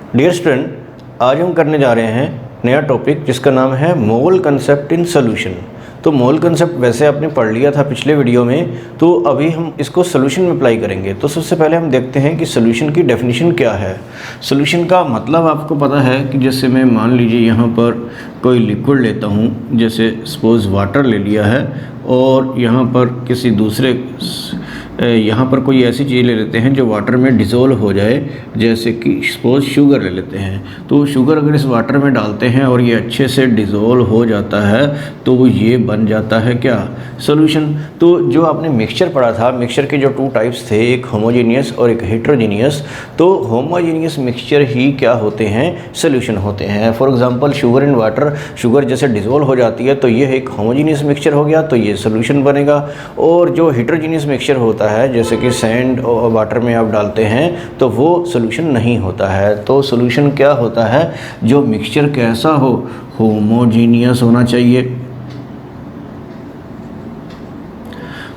Dear student, आज हम करने जा रहे हैं नया टॉपिक जिसका नाम है मोल कंसेप्ट इन सोल्यूशन। तो मोल कंसेप्ट वैसे आपने पढ़ लिया था पिछले वीडियो में, तो अभी हम इसको सोल्यूशन में अप्लाई करेंगे। तो सबसे पहले हम देखते हैं कि सोल्यूशन की डेफिनेशन क्या है। सोल्यूशन का मतलब आपको पता है कि जैसे मैं मान लीजिए यहाँ पर कोई लिक्विड लेता हूँ, जैसे सपोज़ वाटर ले लिया है, और यहाँ पर किसी दूसरे यहाँ पर कोई ऐसी चीज़ ले लेते हैं जो वाटर में डिज़ोल्व हो जाए, जैसे कि सपोज़ शुगर ले लेते हैं। तो शुगर अगर इस वाटर में डालते हैं और ये अच्छे से डिज़ोल्व हो जाता है तो ये बन जाता है क्या, सोल्यूशन। तो जो आपने मिक्सचर पढ़ा था, मिक्सचर के जो टू टाइप्स थे, एक होमोजीनियस और एक हेट्रोजीनियस, तो होमोजीनियस मिक्सचर ही क्या होते हैं, सोल्यूशन होते हैं। For example sugar in water, sugar जैसे डिज़ोल्व हो जाती है तो ये एक होमोजीनियस मिक्सचर हो गया, तो ये सोल्यूशन बनेगा। और जो हेट्रोजीनियस मिक्सचर होता है, जैसे कि सैंड और वाटर में आप डालते हैं तो वो सोल्यूशन नहीं होता है। तो सोल्यूशन क्या होता है, जो मिक्सचर कैसा हो, होमोजीनियस होना चाहिए,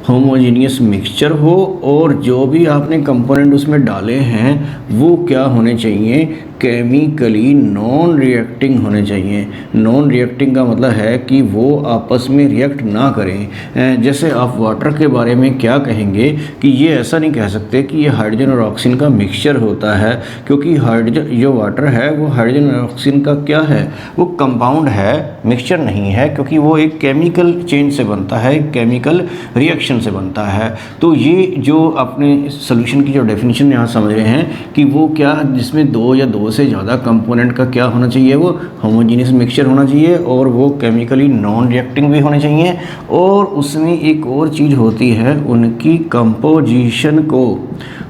होमोजीनियस मिक्सचर हो, और जो भी आपने कंपोनेंट उसमें डाले हैं वो क्या होने चाहिए, केमिकली नॉन रिएक्टिंग होने चाहिए। नॉन रिएक्टिंग का मतलब है कि वो आपस में रिएक्ट ना करें। जैसे आप वाटर के बारे में क्या कहेंगे कि ये ऐसा नहीं कह सकते कि ये हाइड्रोजन और ऑक्सीजन का मिक्सचर होता है, क्योंकि हाइड्रोजन जो वाटर है वो हाइड्रोजन और ऑक्सीजन का क्या है, वो कंपाउंड है, मिक्सचर नहीं है, क्योंकि वो एक केमिकल चेंज से बनता है, केमिकल रिएक्शन से बनता है। तो ये जो अपने सोल्यूशन की जो डेफिनेशन यहाँ समझ रहे हैं कि वो क्या, जिसमें दो या दो से ज़्यादा कंपोनेंट का क्या होना चाहिए, वो होमोजीनियस मिक्सचर होना चाहिए, और वो केमिकली नॉन रिएक्टिंग भी होने चाहिए। और उसमें एक और चीज़ होती है, उनकी कंपोजिशन को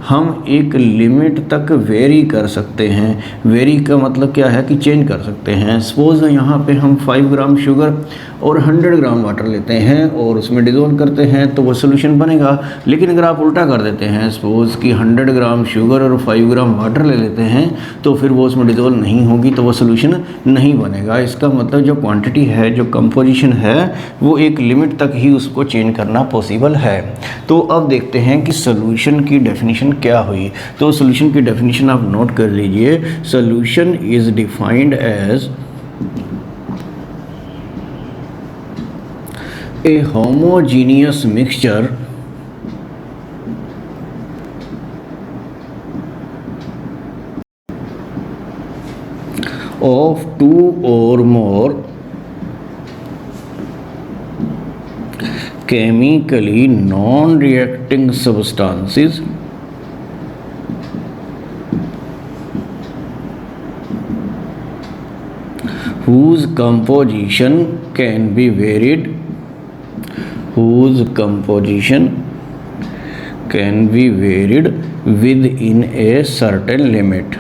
हम एक लिमिट तक वेरी कर सकते हैं। वेरी का मतलब क्या है कि चेंज कर सकते हैं। सपोज़ यहाँ पे हम 5 ग्राम शुगर और 100 ग्राम वाटर लेते हैं और उसमें डिज़ोल्व करते हैं तो वो सोल्यूशन बनेगा। लेकिन अगर आप उल्टा कर देते हैं, सपोज़ कि 100 ग्राम शुगर और 5 ग्राम वाटर ले लेते हैं, तो फिर वो उसमें डिज़ोल्व नहीं होगी, तो वो सोल्यूशन नहीं बनेगा। इसका मतलब जो क्वांटिटी है, जो कंपोजिशन है, वो एक लिमिट तक ही उसको चेंज करना पॉसिबल है। तो अब देखते हैं कि सोल्यूशन की डेफिनेशन क्या हुई। तो सोल्यूशन की डेफिनेशन आप नोट कर लीजिए। Solution is defined as a homogeneous mixture of two or more chemically non-reacting substances whose composition can be varied, whose composition can be varied within a certain limit।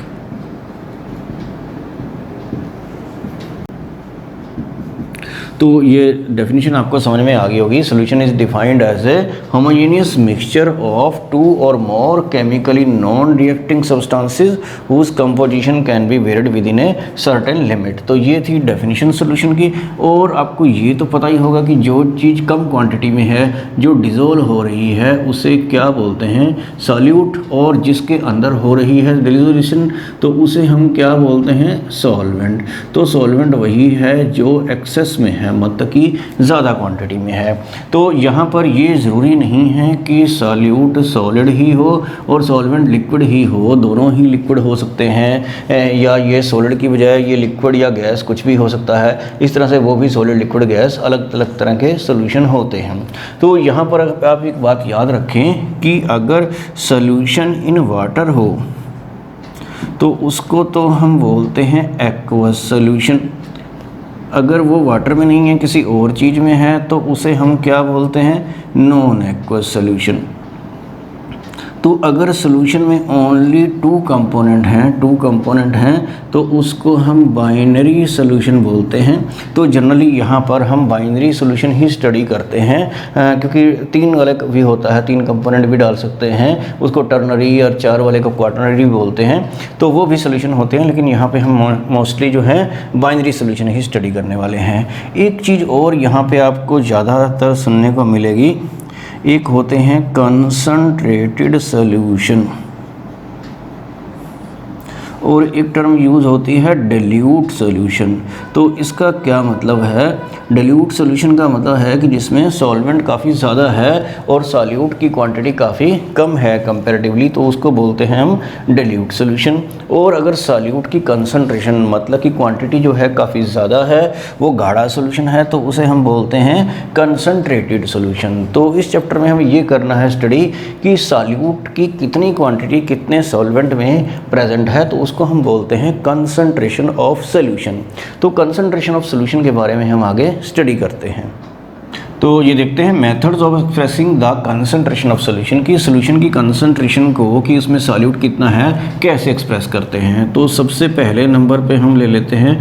तो ये definition आपको समझ में आ गई होगी। Solution is defined as a homogeneous mixture of two or more chemically non reacting substances whose composition can be varied within a certain limit. तो ये थी डेफिनेशन सोल्यूशन की। और आपको ये तो पता ही होगा कि जो चीज़ कम क्वांटिटी में है, जो डिज़ोल्व हो रही है, उसे क्या बोलते हैं, सॉल्यूट। और जिसके अंदर हो रही है डिसोल्यूशन, तो उसे हम क्या बोलते हैं, सॉल्वेंट। तो सॉल्वेंट वही है जो एक्सेस में है, मतलब कि ज़्यादा क्वांटिटी में है। तो यहाँ पर ये ज़रूरी नहीं है कि सॉल्यूट सॉलिड ही हो और सॉल्वेंट लिक्विड ही हो, दोनों ही लिक्विड हो सकते हैं, या ये सॉलिड की बजाय ये लिक्विड या गैस कुछ भी हो सकता है। इस तरह से वो भी सॉलिड, लिक्विड, गैस अलग अलग तरह के सॉल्यूशन होते हैं। तो यहाँ पर आप एक बात याद रखें कि अगर सॉल्यूशन इन वाटर हो तो उसको तो हम बोलते हैं एक्वस सॉल्यूशन। अगर वो वाटर में नहीं है, किसी और चीज़ में है, तो उसे हम क्या बोलते हैं, नॉन एक्वस सॉल्यूशन। तो अगर सोल्यूशन में ओनली टू कंपोनेंट हैं तो उसको हम बाइनरी सोल्यूशन बोलते हैं। तो जनरली यहाँ पर हम बाइनरी सोल्यूशन ही स्टडी करते हैं, क्योंकि 3 वाले भी होता है, 3 कंपोनेंट भी डाल सकते हैं, उसको टर्नरी, और 4 वाले को क्वाटरनरी बोलते हैं। तो वो भी सोल्यूशन होते हैं, लेकिन यहाँ पे हम मोस्टली जो है बाइनरी सोल्यूशन ही स्टडी करने वाले हैं। एक चीज़ और यहाँ पे आपको ज़्यादातर सुनने को मिलेगी, एक होते हैं कंसंट्रेटेड सॉल्यूशन और एक टर्म यूज़ होती है डिल्यूट सॉल्यूशन। तो इसका क्या मतलब है? डिल्यूट सॉल्यूशन का मतलब है कि जिसमें सॉल्वेंट काफ़ी ज़्यादा है और सॉल्यूट की क्वांटिटी काफ़ी कम है कंपैरेटिवली, तो उसको बोलते हैं हम डिल्यूट सॉल्यूशन। और अगर सॉल्यूट की कंसंट्रेशन मतलब कि क्वांटिटी जो है काफ़ी ज़्यादा है, वो गाढ़ा सॉल्यूशन है, तो उसे हम बोलते हैं कंसंट्रेटेड सॉल्यूशन। तो इस चैप्टर में हमें ये करना है स्टडी कि सॉल्यूट की कितनी क्वांटिटी कितने सॉल्वेंट में प्रेजेंट है, तो उसको हम बोलते हैं कंसंट्रेशन ऑफ सॉल्यूशन। तो कंसंट्रेशन ऑफ सॉल्यूशन के बारे में हम आगे स्टडी करते हैं। तो ये देखते हैं methods of expressing the concentration of solution, की सॉल्यूशन की कंसंट्रेशन को कि उसमें सॉल्यूट कितना है कैसे एक्सप्रेस करते हैं। तो सबसे पहले नंबर पे हम ले लेते हैं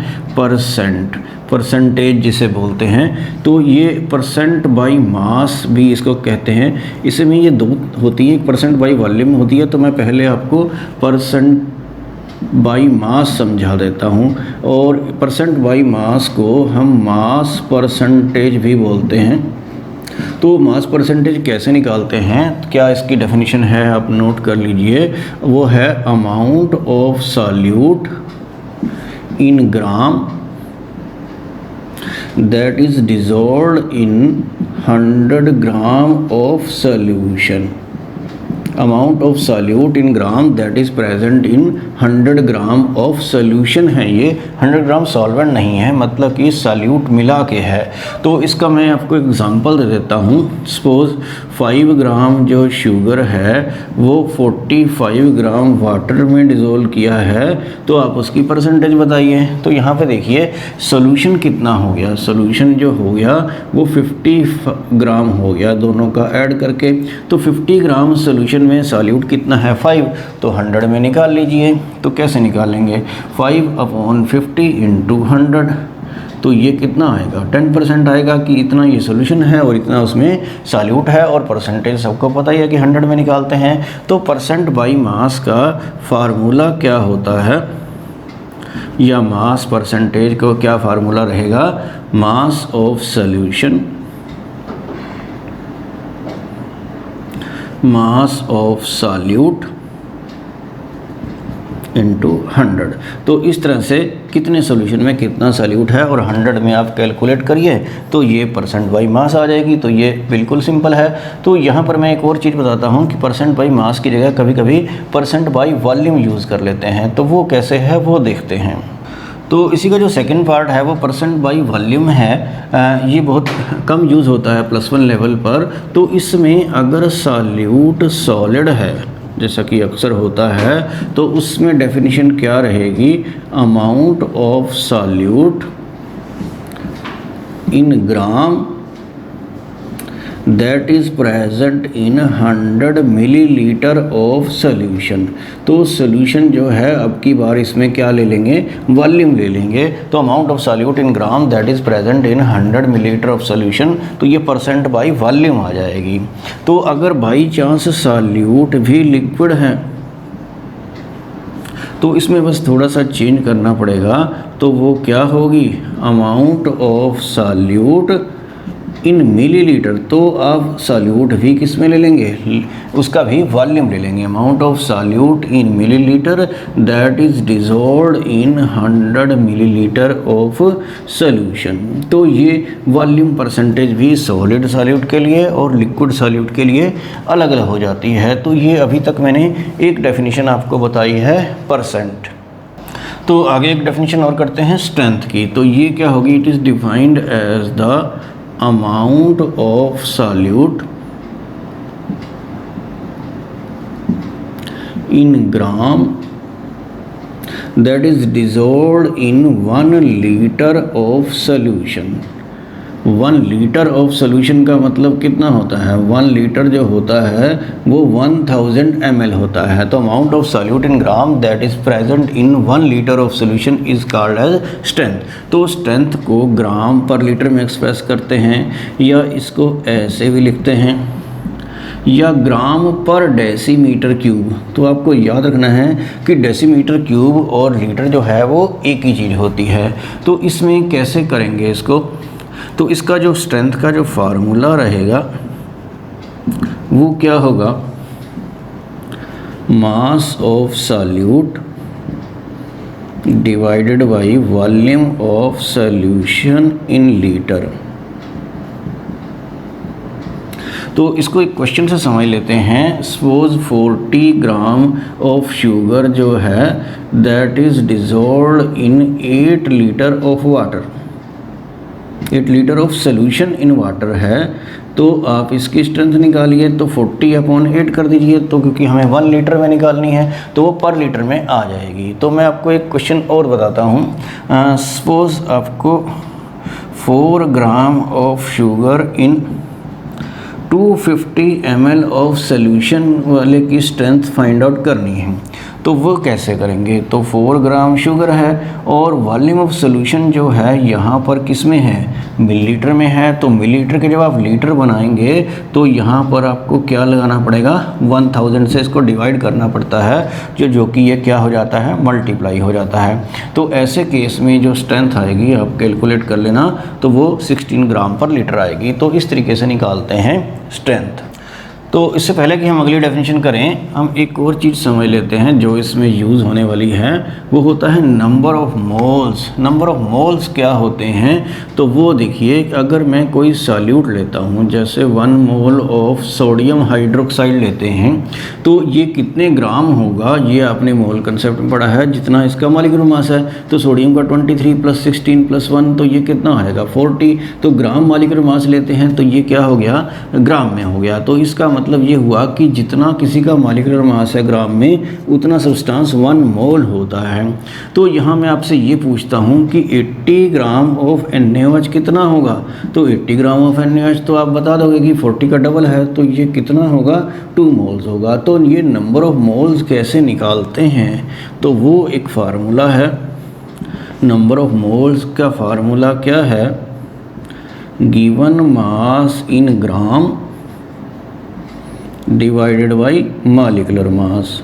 परसेंटेज जिसे बोलते हैं। तो ये परसेंट बाई मास भी इसको कहते हैं। इसमें ये दो होती है, एक परसेंट बाई वॉल्यूम होती है। तो मैं पहले आपको परसेंट बाई मास समझा देता हूँ, और परसेंट बाई मास को हम मास परसेंटेज भी बोलते हैं। तो मास परसेंटेज कैसे निकालते हैं, क्या इसकी डेफिनेशन है, आप नोट कर लीजिए। वो है amount of solute in gram that is dissolved in 100 gram of solution. Amount of solute in gram that is present in 100 gram of solution है। ये 100 ग्राम सॉल्वेंट नहीं है, मतलब कि सॉल्यूट मिला के है। तो इसका मैं आपको एग्जांपल दे देता हूँ। सपोज़ 5 ग्राम जो शुगर है वो 45 ग्राम वाटर में डिज़ोल्व किया है, तो आप उसकी परसेंटेज बताइए। तो यहाँ पे देखिए सॉल्यूशन कितना हो गया, सॉल्यूशन जो हो गया वो 50 ग्राम हो गया दोनों का ऐड करके। तो 50 ग्राम सॉल्यूशन में सॉल्यूट कितना है 5, तो 100 में निकाल लीजिए। तो कैसे निकालेंगे, 5/50 इंटू 100, तो ये कितना आएगा 10% आएगा कि इतना ये सॉल्यूशन है और इतना उसमें सॉल्यूट है। और परसेंटेज सबको पता ही है कि 100 में निकालते हैं। तो परसेंट बाई मास का फार्मूला क्या होता है, या मास परसेंटेज को क्या फार्मूला रहेगा, mass of solution mass of solute into 100। तो इस तरह से कितने सॉल्यूशन में कितना सॉल्यूट है और 100 में आप कैलकुलेट करिए, तो ये परसेंट बाई मास आ जाएगी। तो ये बिल्कुल सिंपल है। तो यहाँ पर मैं एक और चीज़ बताता हूँ कि परसेंट बाई मास की जगह कभी कभी परसेंट बाई वॉल्यूम यूज़ कर लेते हैं। तो वो कैसे है वो देखते हैं। तो इसी का जो सेकंड पार्ट है वो परसेंट बाई वॉल्यूम है। ये बहुत कम यूज़ होता है +1 लेवल पर। तो इसमें अगर सॉल्यूट सॉलिड है, जैसा कि अक्सर होता है, तो उसमें डेफिनेशन क्या रहेगी, amount of solute in gram that is present in 100 millilitre of solution. तो सोल्यूशन जो है अब की बार इसमें क्या ले लेंगे, वॉल्यूम ले लेंगे। तो amount of solute in gram that is present in 100 millilitre of solution, तो ये परसेंट बाई वॉल्यूम आ जाएगी। तो अगर बाई चांस सॉल्यूट भी लिक्विड है तो इसमें बस थोड़ा सा चेंज करना पड़ेगा। तो वो क्या होगी, amount of solute in millilitre. तो आप सॉल्यूट भी किस में ले लेंगे, उसका भी वॉल्यूम ले लेंगे। Amount of solute in millilitre that is dissolved in 100 millilitre of solution. तो ये वॉल्यूम परसेंटेज भी सॉलिड सॉल्यूट के लिए और लिक्विड सॉल्यूट के लिए अलग अलग हो जाती है। तो ये अभी तक मैंने एक डेफिनेशन आपको बताई है परसेंट। तो आगे एक डेफिनेशन और करते हैं स्ट्रेंथ की। तो ये क्या होगी, it is defined as the amount of solute in gram that is dissolved in 1 liter of solution। 1 litre of solution का मतलब कितना होता है, 1 लीटर जो होता है वो 1000 ml होता है। तो amount of solute in gram that is present in 1 litre of solution is called as strength. तो स्ट्रेंथ को ग्राम पर लीटर में एक्सप्रेस करते हैं, या इसको ऐसे भी लिखते हैं, या ग्राम पर डेसीमीटर क्यूब। तो आपको याद रखना है कि डेसीमीटर क्यूब और लीटर जो है वो एक ही चीज़ होती है। तो इसमें कैसे करेंगे इसको, तो इसका जो स्ट्रेंथ का जो फार्मूला रहेगा वो क्या होगा, mass of solute divided by volume of solution in litre. तो इसको एक क्वेश्चन से समझ लेते हैं। सपोज 40 ग्राम ऑफ शुगर जो है that is dissolved in 8 litre of water, 8 litre of solution in water है। तो आप इसकी स्ट्रेंथ निकालिए, तो 40/8 कर दीजिए, तो क्योंकि हमें 1 लीटर में निकालनी है तो वो पर लीटर में आ जाएगी। तो मैं आपको एक क्वेश्चन और बताता हूँ। सपोज आपको 4 gram of sugar in 250 ml of solution वाले की स्ट्रेंथ फाइंड आउट करनी है। तो वो कैसे करेंगे? तो 4 ग्राम शुगर है और वॉल्यूम ऑफ सोल्यूशन जो है यहाँ पर किस में है? मिलीलीटर में है। तो मिलीलीटर के जब आप लीटर बनाएंगे तो यहाँ पर आपको क्या लगाना पड़ेगा? 1000 से इसको डिवाइड करना पड़ता है, जो कि ये क्या हो जाता है? मल्टीप्लाई हो जाता है। तो ऐसे केस में जो स्ट्रेंथ आएगी आप कैलकुलेट कर लेना, तो वो 16 ग्राम पर लीटर आएगी। तो इस तरीके से निकालते हैं स्ट्रेंथ। तो इससे पहले कि हम अगली डेफिनेशन करें, हम एक और चीज़ समझ लेते हैं जो इसमें यूज़ होने वाली है। वो होता है number of moles. Number of moles क्या होते हैं? तो वो देखिए, अगर मैं कोई सॉल्यूट लेता हूँ, जैसे 1 मोल ऑफ सोडियम हाइड्रोक्साइड लेते हैं, तो ये कितने ग्राम होगा? ये आपने मोल कंसेप्ट में पढ़ा है, जितना इसका मॉलिक्यूलर मास है। तो सोडियम का 23 + 16 + 1, तो ये कितना आएगा? 40। तो ग्राम मॉलिक्यूलर मास लेते हैं तो ये क्या हो गया? ग्राम में हो गया। तो इसका मतलब ये हुआ कि जितना किसी का मॉलिक्यूलर मास है ग्राम में, उतना सब्सटेंस 1 मोल होता है। तो यहाँ मैं आपसे ये पूछता हूँ कि 80 ग्राम ऑफ NaOH कितना होगा? तो 80 ग्राम ऑफ NaOH तो आप बता दोगे कि 40 का डबल है, तो ये कितना होगा? 2 मोल्स होगा। तो ये नंबर ऑफ मोल्स कैसे निकालते हैं? तो वो एक फार्मूला है। नंबर ऑफ मोल्स का फार्मूला क्या है? Given mass in gram divided by molecular mass.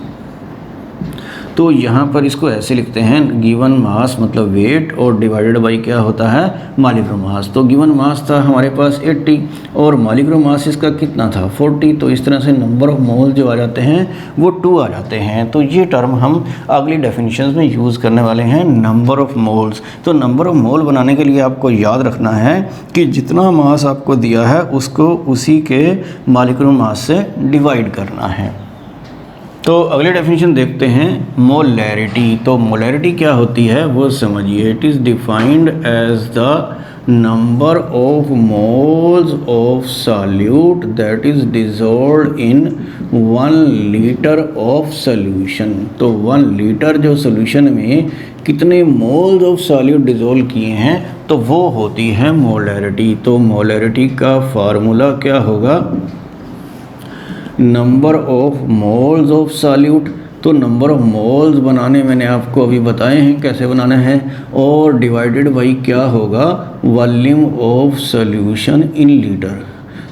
तो यहाँ पर इसको ऐसे लिखते हैं, गिवन मास मतलब वेट और डिवाइडेड बाई क्या होता है? Molecular mass. तो गिवन मास था हमारे पास 80 और मॉलिक्यूलर मास इसका कितना था? 40। तो इस तरह से नंबर ऑफ मोल जो आ जाते हैं वो 2 आ जाते हैं। तो ये टर्म हम अगली डेफिनेशंस में यूज़ करने वाले हैं, नंबर ऑफ मोल्स। तो नंबर ऑफ मोल बनाने के लिए आपको याद रखना है कि जितना मास आपको दिया है उसको उसी के मॉलिक्यूलर मास से डिवाइड करना है। तो अगले डेफिनेशन देखते हैं, मोलैरिटी। तो मोलैरिटी क्या होती है वो समझिए। It is defined as the number of moles of solute that is dissolved in 1 litre of solution. तो 1 लीटर जो सॉल्यूशन में कितने मोल्स ऑफ सॉल्यूट डिजोल्व किए हैं, तो वो होती है मोलैरिटी। तो मोलैरिटी का फार्मूला क्या होगा? Number of moles of solute. तो नंबर ऑफ मोल्स बनाने मैंने आपको अभी बताए हैं कैसे बनाना है, और डिवाइडेड बाई क्या होगा? Volume of solution in litre.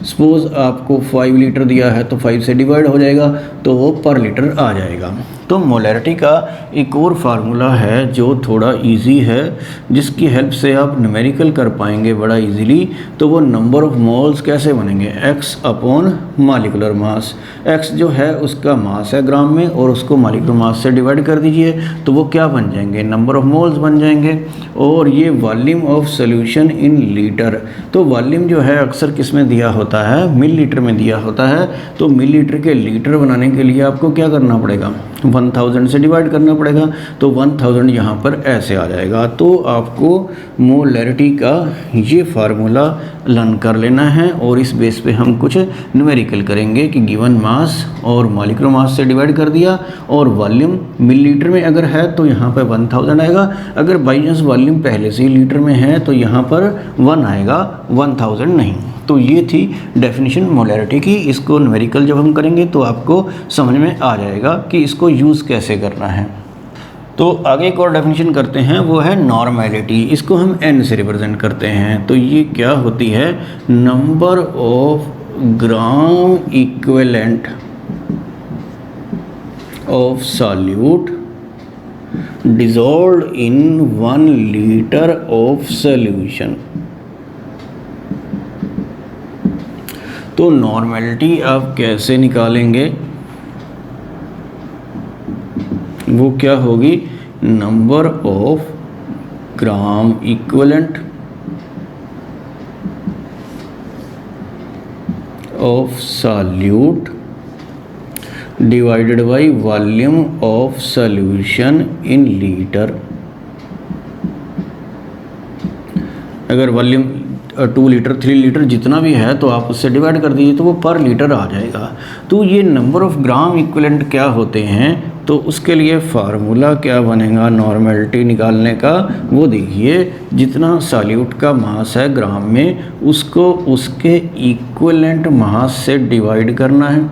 Suppose आपको 5 लीटर दिया है तो 5 से डिवाइड हो जाएगा, तो वो पर लीटर आ जाएगा। तो मोलैरिटी का एक और फार्मूला है जो थोड़ा इजी है, जिसकी हेल्प से आप न्यूमेरिकल कर पाएंगे बड़ा इजीली। तो वो नंबर ऑफ मोल्स कैसे बनेंगे? x upon molecular mass. x जो है उसका मास है ग्राम में, और उसको मॉलिक्यूलर मास से डिवाइड कर दीजिए, तो वो क्या बन जाएंगे? नंबर ऑफ मोल्स बन जाएंगे। और ये volume of solution in litre. तो वॉल्यूम जो है अक्सर किस में दिया होता है? मिलीलीटर में दिया होता है। तो मिलीलीटर के लीटर बनाने के लिए आपको क्या करना पड़ेगा? 1000 से डिवाइड करना पड़ेगा। तो 1000 यहाँ पर ऐसे आ जाएगा। तो आपको मोलैरिटी का ये फार्मूला लर्न कर लेना है, और इस बेस पे हम कुछ न्यूमेरिकल करेंगे कि गिवन मास और मॉलिक्यूलर मास से डिवाइड कर दिया, और वॉल्यूम मिलीलीटर में अगर है तो यहाँ पर 1000 आएगा। अगर बाई चांस वॉल्यूम पहले से ही लीटर में है तो यहाँ पर 1 आएगा, 1000 नहीं। तो ये थी डेफिनेशन मोलैरिटी की। इसको न्यूमेरिकल जब हम करेंगे तो आपको समझ में आ जाएगा कि इसको यूज़ कैसे करना है। तो आगे एक और डेफिनेशन करते हैं, वो है नॉर्मेलिटी। इसको हम n से रिप्रेजेंट करते हैं। तो ये क्या होती है? Number of gram equivalent of solute dissolved in 1 litre of solution. तो नॉर्मेलिटी आप कैसे निकालेंगे? वो क्या होगी? Number of gram equivalent of solute divided by volume of solution in litre. अगर वॉल्यूम 2 लीटर 3 लीटर जितना भी है तो आप उससे डिवाइड कर दीजिए तो वो पर लीटर आ जाएगा। तो ये नंबर ऑफ ग्राम इक्विवेलेंट क्या होते हैं, तो उसके लिए फार्मूला क्या बनेगा नॉर्मेलिटी निकालने का, वो देखिए जितना सॉल्यूट का मास है ग्राम में उसको उसके इक्विवेलेंट मास से डिवाइड करना है,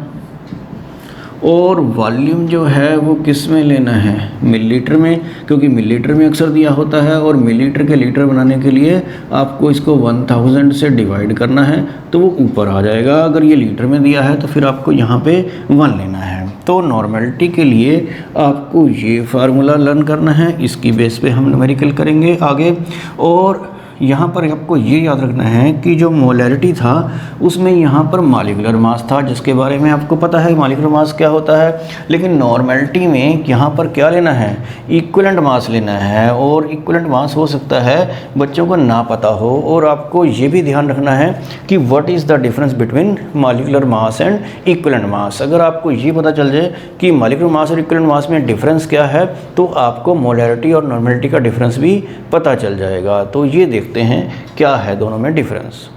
और वॉल्यूम जो है वो किस में लेना है, मिलीलीटर में, क्योंकि मिलीलीटर में अक्सर दिया होता है और मिलीलीटर के लीटर बनाने के लिए आपको इसको 1000 से डिवाइड करना है तो वो ऊपर आ जाएगा। अगर ये लीटर में दिया है तो फिर आपको यहाँ पे 1 लेना है। तो नॉर्मेलिटी के लिए आपको ये फार्मूला लर्न करना है, इसकी बेस पे हम न्यूमेरिकल करेंगे आगे। और यहाँ पर आपको ये याद रखना है कि जो मोलैरिटी था उसमें यहाँ पर मॉलिक्यूलर मास था, जिसके बारे में आपको पता है मॉलिक्यूलर मास क्या होता है। लेकिन नॉर्मेलिटी में यहाँ पर क्या लेना है, इक्विवेलेंट मास लेना है। और इक्विवेलेंट मास हो सकता है बच्चों को ना पता हो, और आपको ये भी ध्यान रखना है कि what is the difference between molecular mass and equivalent mass. अगर आपको ये पता चल जाए कि मॉलिक्यूलर मास और इक्विवेलेंट मास में डिफरेंस क्या है तो आपको मोलैरिटी और नॉर्मेलिटी का डिफरेंस भी पता चल जाएगा। तो ये देखते हैं क्या है दोनों में डिफरेंस।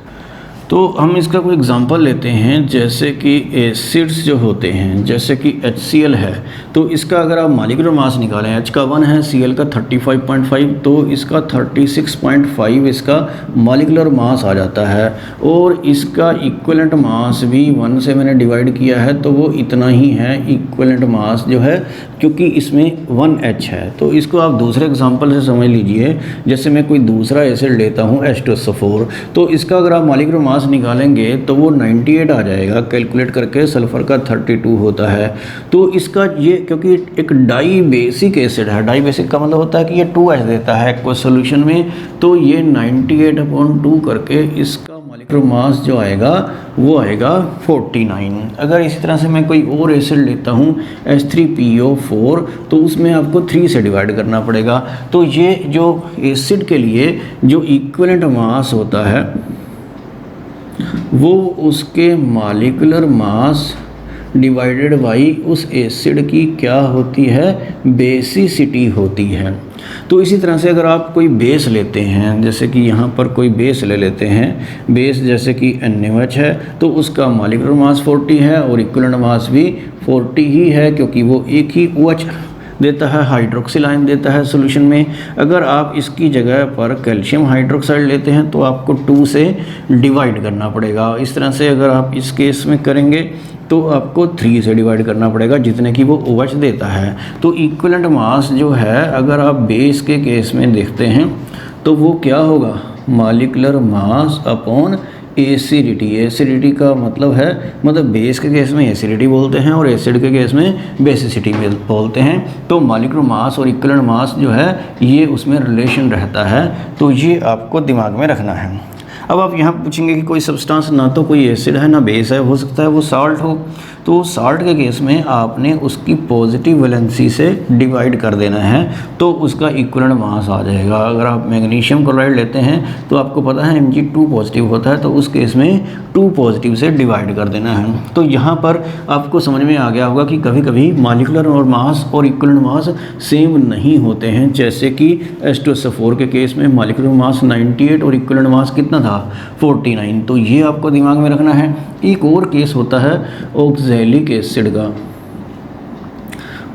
तो हम इसका कोई एग्जांपल लेते हैं, जैसे कि एसिड्स जो होते हैं, जैसे कि HCl है, तो इसका अगर आप मॉलिक्यूलर मास निकालें, H का 1 है, Cl का 35.5, तो इसका 36.5 इसका मॉलिक्यूलर मास आ जाता है। और इसका इक्विवेलेंट मास भी 1 से मैंने डिवाइड किया है तो वो इतना ही है इक्विवेलेंट मास जो है, क्योंकि इसमें 1H है। तो इसको आप दूसरे एग्जांपल से समझ लीजिए, जैसे मैं कोई दूसरा एसिड लेता हूँ H2SO4, तो इसका अगर आप मॉलिक्यूलर मास निकालेंगे तो वो 98 आ जाएगा कैलकुलेट करके, सल्फर का 32 होता है। तो इसका ये क्योंकि एक डाई बेसिक एसिड है, डाई बेसिक का मतलब होता है कि ये 2H देता है कोई सोल्यूशन में, तो ये 98/2 करके इसका मॉलिक्यूलर मास जो आएगा वो आएगा 49। अगर इसी तरह से मैं कोई और एसिड लेता हूँ H3PO4, तो उसमें आपको 3 से डिवाइड करना पड़ेगा। तो ये जो एसिड के लिए जो इक्विवेलेंट मास होता है वो उसके मॉलिक्यूलर मास डिवाइडेड बाई उस एसिड की क्या होती है, बेसिसिटी होती है। तो इसी तरह से अगर आप कोई बेस लेते हैं, जैसे कि यहाँ पर कोई बेस ले लेते हैं, बेस जैसे कि NaOH है, तो उसका मॉलिक्यूलर मास 40 है और इक्विवेलेंट मास भी 40 ही है, क्योंकि वो एक ही OH देता है, हाइड्रोक्सिल आयन देता है सॉल्यूशन में। अगर आप इसकी जगह पर कैल्शियम हाइड्रोक्साइड लेते हैं तो आपको 2 से डिवाइड करना पड़ेगा। इस तरह से अगर आप इस केस में करेंगे तो आपको 3 से डिवाइड करना पड़ेगा, जितने की वो OH देता है। तो इक्विवेलेंट मास जो है अगर आप बेस के केस में देखते हैं तो वो क्या होगा, molecular mass upon acidity. Acidity का मतलब है, मतलब बेस के केस में एसिडिटी बोलते हैं और एसिड के केस में बेसिसिटी बोलते हैं। तो मॉलिक्यूलर मास और इक्विवेलेंट मास जो है ये उसमें रिलेशन रहता है, तो ये आपको दिमाग में रखना है। अब आप यहाँ पूछेंगे कि कोई सब्सटेंस ना तो कोई एसिड है ना बेस है, हो सकता है वो साल्ट हो, तो साल्ट के केस में आपने उसकी पॉजिटिव वैलेंसी से डिवाइड कर देना है तो उसका इक्विवेलेंट मास आ जाएगा। अगर आप मैग्नीशियम क्लोराइड लेते हैं तो आपको पता है Mg2 पॉजिटिव होता है, तो उस केस में 2 पॉजिटिव से डिवाइड कर देना है। तो यहाँ पर आपको समझ में आ गया होगा कि कभी कभी मॉलिक्यूलर और मास और इक्विवेलेंट मास सेम नहीं होते हैं, जैसे कि H2SO4 के केस में मॉलिक्यूलर मास 98 और इक्विवेलेंट मास कितना था 49। तो ये आपको दिमाग में रखना है। एक और केस होता है ऑक्सैलिक एसिड का।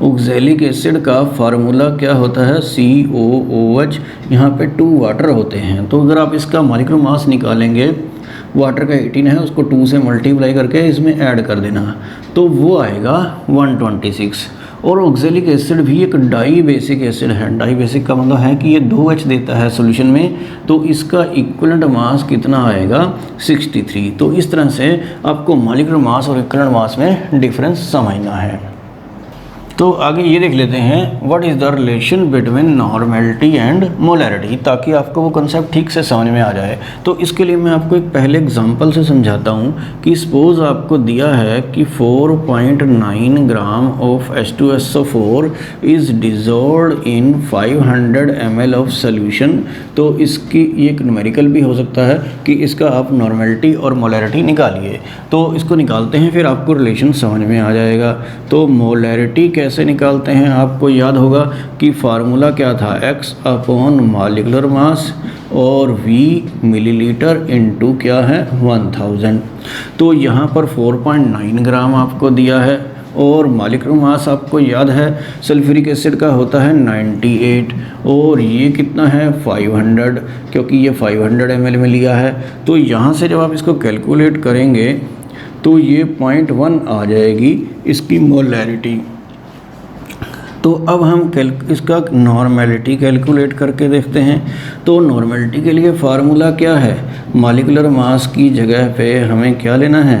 ऑक्सैलिक एसिड का फार्मूला क्या होता है, COOH, यहाँ पे 2 वाटर होते हैं। तो अगर आप इसका मॉलिक्यूलर मास निकालेंगे, वाटर का 18 है, उसको 2 से मल्टीप्लाई करके इसमें ऐड कर देना तो वो आएगा 126। और ऑक्सैलिक एसिड भी एक डाई बेसिक एसिड है। डाई बेसिक का मतलब है कि ये 2H देता है सॉल्यूशन में, तो इसका इक्विवेलेंट मास कितना आएगा 63। तो इस तरह से आपको मॉलिक्यूलर मास और इक्विवेलेंट मास में डिफरेंस समझना है। तो आगे ये देख लेते हैं what is the relation between normality and molarity, ताकि आपको वो कंसेप्ट ठीक से समझ में आ जाए। तो इसके लिए मैं आपको एक पहले एग्जांपल से समझाता हूँ कि सपोज़ आपको दिया है कि 4.9 gram of H2SO4 is dissolved in 500 ml of solution. तो इसकी एक न्यूमेरिकल भी हो सकता है कि इसका आप नॉर्मेलिटी और मोलैरिटी निकालिए। तो इसको निकालते हैं, फिर आपको रिलेशन समझ में आ जाएगा। तो मोलैरिटी कैसे निकालते हैं, आपको याद होगा कि फार्मूला क्या था, x अपॉन मॉलिक्यूलर मास और v मिलीलीटर इनटू क्या है 1000। तो यहाँ पर 4.9 ग्राम आपको दिया है और मॉलिक्यूलर मास आपको याद है सल्फ्यूरिक एसिड का होता है 98 और ये कितना है 500, क्योंकि ये 500 ml में लिया है। तो यहाँ से जब आप इसको कैलकुलेट करेंगे तो ये 0.1 आ जाएगी इसकी मोलैरिटी। तो अब हम इसका नॉर्मेलिटी कैलकुलेट करके देखते हैं। तो नॉर्मेलिटी के लिए फार्मूला क्या है, मॉलिक्यूलर मास की जगह पे हमें क्या लेना है,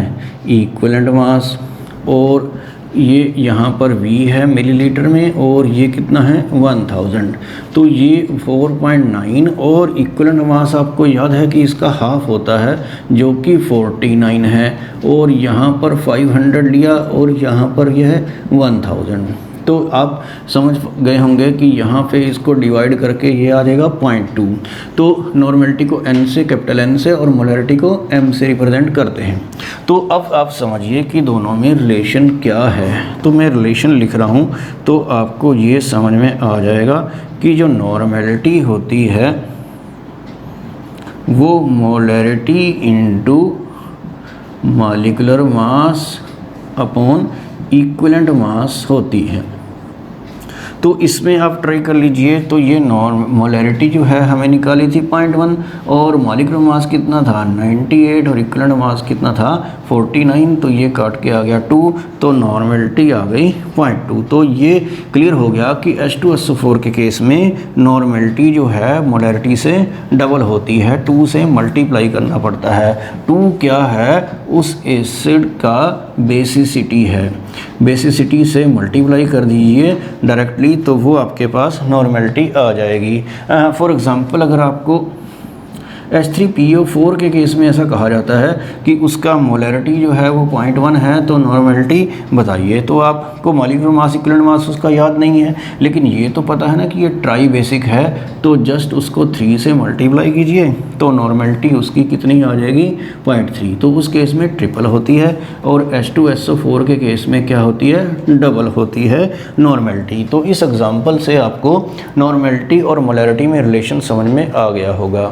इक्विवेलेंट मास, और ये यहाँ पर v है मिलीलीटर में और ये कितना है 1000। तो ये 4.9 और इक्विवेलेंट मास आपको याद है कि इसका हाफ होता है जो कि 49 है, और यहाँ पर 500 लिया और यहाँ पर यह है 1000। तो आप समझ गए होंगे कि यहाँ पे इसको डिवाइड करके ये आ जाएगा 0.2। तो नॉर्मेलिटी को n से, कैपिटल N से, और मोलैरिटी को m से रिप्रेजेंट करते हैं। तो अब आप समझिए कि दोनों में रिलेशन क्या है। तो मैं रिलेशन लिख रहा हूँ तो आपको ये समझ में आ जाएगा कि जो नॉर्मेलिटी होती है वो molarity into molecular mass upon equivalent mass होती है। तो इसमें आप ट्राई कर लीजिए। तो ये मोलैरिटी जो है हमें निकाली थी 0.1 और मॉलिक्यूलर मास कितना था 98 और इक्विवेलेंट मास कितना था 49। तो ये काट के आ गया 2, तो नॉर्मेलिटी आ गई 0.2। तो ये क्लियर हो गया कि H2SO4 के केस में नॉर्मेलिटी जो है मोलैरिटी से डबल होती है, 2 से मल्टीप्लाई करना पड़ता है। 2 क्या है, उस एसिड का बेसिसिटी है, बेसिसिटी से मल्टीप्लाई कर दीजिए डायरेक्टली तो वो आपके पास नॉर्मेलिटी आ जाएगी। फॉर एग्ज़ाम्पल अगर आपको H3PO4 के केस में ऐसा कहा जाता है कि उसका मोलैरिटी जो है वो 0.1 है, तो नॉर्मेलिटी बताइए। तो आपको मॉलिक्यूलर मास, इक्विवेलेंट मास उसका याद नहीं है, लेकिन ये तो पता है ना कि ये ट्राई बेसिक है, तो जस्ट उसको 3 से मल्टीप्लाई कीजिए तो नॉर्मेलिटी उसकी कितनी आ जाएगी 0.3। तो उस केस में ट्रिपल होती है और H2SO4 के केस में क्या होती है, डबल होती है नॉर्मेलिटी। तो इस एग्जाम्पल से आपको नॉर्मेलिटी और मोलैरिटी में रिलेशन समझ में आ गया होगा।